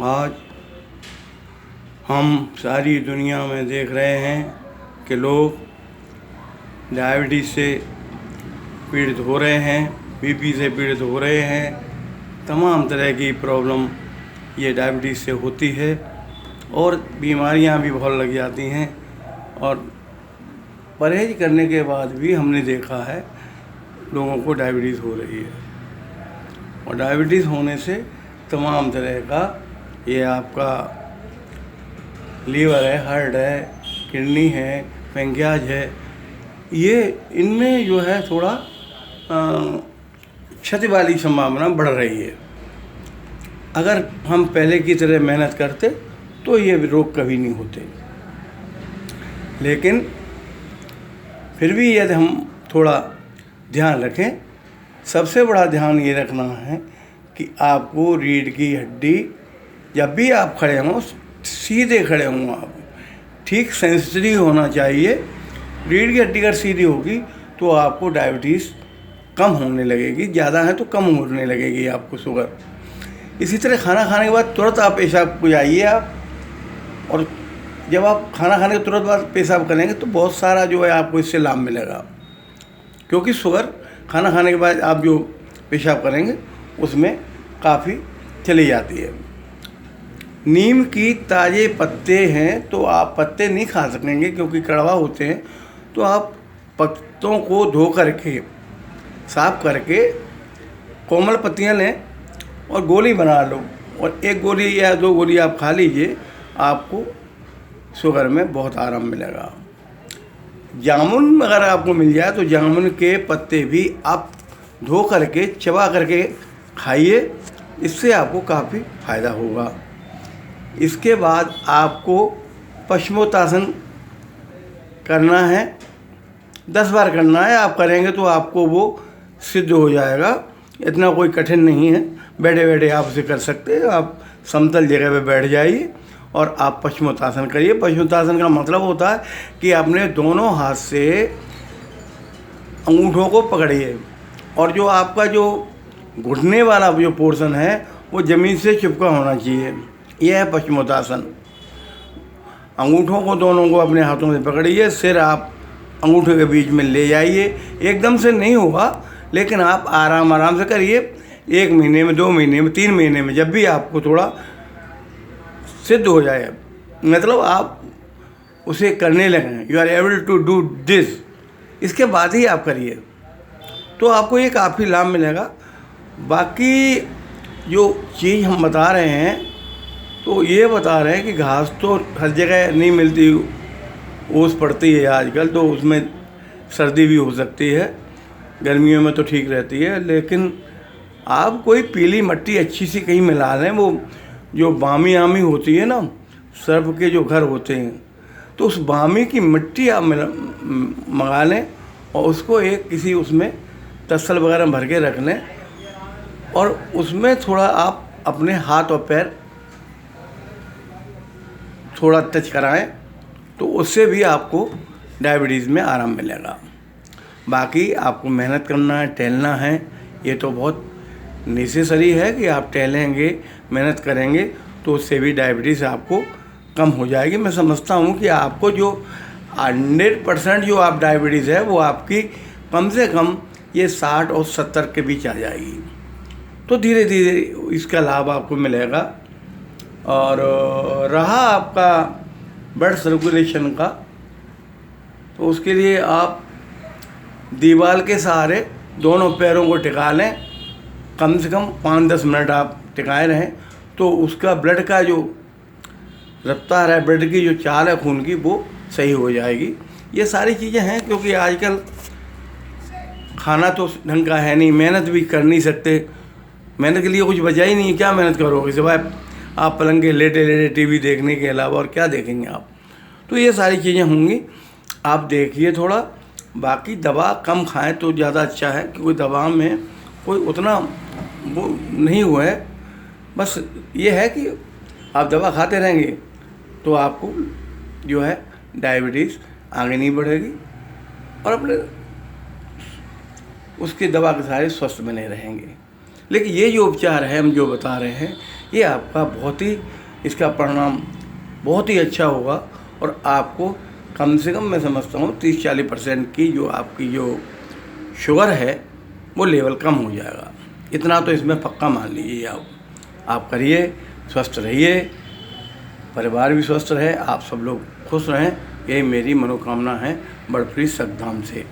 आज हम सारी दुनिया में देख रहे हैं कि लोग डायबिटीज़ से पीड़ित हो रहे हैं, बीपी से पीड़ित हो रहे हैं। तमाम तरह की प्रॉब्लम ये डायबिटीज़ से होती है और बीमारियां भी बहुत लग जाती हैं। और परहेज करने के बाद भी हमने देखा है लोगों को डायबिटीज़ हो रही है। और डायबिटीज़ होने से तमाम तरह का, ये आपका लीवर है, हार्ट है, किडनी है, पैंक्रियाज है, ये इनमें जो है थोड़ा क्षति वाली संभावना बढ़ रही है। अगर हम पहले की तरह मेहनत करते तो ये रोग कभी नहीं होते। लेकिन फिर भी यदि हम थोड़ा ध्यान रखें, सबसे बड़ा ध्यान ये रखना है कि आपको रीढ़ की हड्डी, जब भी आप खड़े हों सीधे खड़े हों, आप ठीक सेंसिटिव होना चाहिए। रीढ़ की हड्डी अगर सीधी होगी तो आपको डायबिटीज़ कम होने लगेगी, ज़्यादा है तो कम होने लगेगी आपको शुगर। इसी तरह खाना खाने के बाद तुरंत आप पेशाब को जाइए आप, और जब आप खाना खाने के तुरंत बाद पेशाब करेंगे तो बहुत सारा जो है आपको इससे लाभ मिलेगा, क्योंकि शुगर खाना खाने के बाद आप जो पेशाब करेंगे उसमें काफ़ी चली जाती है। नीम की ताज़े पत्ते हैं तो आप पत्ते नहीं खा सकेंगे क्योंकि कड़वा होते हैं, तो आप पत्तों को धो करके साफ करके कोमल पत्तियां लें और गोली बना लो, और एक गोली या दो गोली आप खा लीजिए, आपको शुगर में बहुत आराम मिलेगा। जामुन अगर आपको मिल जाए तो जामुन के पत्ते भी आप धो करके चबा करके खाइए, इससे आपको काफ़ी फ़ायदा होगा। इसके बाद आपको पश्चिमोत्तासन करना है, 10 बार करना है। आप करेंगे तो आपको वो सिद्ध हो जाएगा, इतना कोई कठिन नहीं है। बैठे बैठे आप उसे कर सकते हैं। आप समतल जगह पे बैठ जाइए और आप पश्चिमोत्तासन करिए। पश्चिमोत्तासन का मतलब होता है कि अपने दोनों हाथ से अंगूठों को पकड़िए और जो आपका जो घुटने वाला जो पोर्शन है वो ज़मीन से चिपका होना चाहिए। यह है पश्चिमोत्तासन। अंगूठों को दोनों को अपने हाथों से पकड़िए, सिर आप अंगूठे के बीच में ले जाइए। एकदम से नहीं होगा, लेकिन आप आराम आराम से करिए। 1 महीने में, 2 महीने में, 3 महीने में, जब भी आपको थोड़ा सिद्ध हो जाए, मतलब आप उसे करने लगें, you are able to do this, इसके बाद ही आप करिए तो आपको ये काफ़ी लाभ मिलेगा। बाकी जो चीज़ हम बता रहे हैं तो ये बता रहे हैं कि घास तो हर जगह नहीं मिलती, ओस पड़ती है आजकल, तो उसमें सर्दी भी हो सकती है। गर्मियों में तो ठीक रहती है, लेकिन आप कोई पीली मिट्टी अच्छी सी कहीं मिला लें। वो जो बामी आमी होती है ना, सर्प के जो घर होते हैं, तो उस बामी की मिट्टी आप मंगा लें और उसको एक किसी उसमें तसल वगैरह भर के रख लें, और उसमें थोड़ा आप अपने हाथ और पैर थोड़ा टच कराएं, तो उससे भी आपको डायबिटीज़ में आराम मिलेगा। बाकी आपको मेहनत करना है, टहलना है, ये तो बहुत नेसेसरी है कि आप टहलेंगे, मेहनत करेंगे तो उससे भी डायबिटीज़ आपको कम हो जाएगी। मैं समझता हूँ कि आपको जो 100% जो आप डायबिटीज़ है वो आपकी कम से कम ये 60 और 70 के बीच आ जाएगी, तो धीरे धीरे इसका लाभ आपको मिलेगा। और रहा आपका ब्लड सर्कुलेशन का, तो उसके लिए आप दीवार के सहारे दोनों पैरों को टिका लें, कम से कम 5-10 मिनट आप टिकाए रहें, तो उसका ब्लड का जो रफ्तार है, ब्लड की जो चाल है खून की, वो सही हो जाएगी। ये सारी चीज़ें हैं, क्योंकि आजकल खाना तो ढंग का है नहीं, मेहनत भी कर नहीं सकते, मेहनत के लिए कुछ बचा ही नहीं है। क्या मेहनत करोगे सिवाय आप पलंग के लेटे लेटे टीवी देखने के अलावा, और क्या देखेंगे आप। तो ये सारी चीज़ें होंगी, आप देखिए थोड़ा। बाकी दवा कम खाएं तो ज़्यादा अच्छा है, क्योंकि दवा में कोई उतना वो नहीं हुआ है। बस ये है कि आप दवा खाते रहेंगे तो आपको जो है डायबिटीज़ आगे नहीं बढ़ेगी, और अपने उसकी दवा के सहारे स्वस्थ बने रहेंगे। लेकिन ये जो उपचार है हम जो बता रहे हैं, ये आपका बहुत ही, इसका परिणाम बहुत ही अच्छा होगा और आपको कम से कम मैं समझता हूँ 30-40% की जो आपकी जो शुगर है वो लेवल कम हो जाएगा। इतना तो इसमें पक्का मान लीजिए आप करिए, स्वस्थ रहिए, परिवार भी स्वस्थ रहे, आप सब लोग खुश रहें, यही मेरी मनोकामना है बर्फी सतधाम से।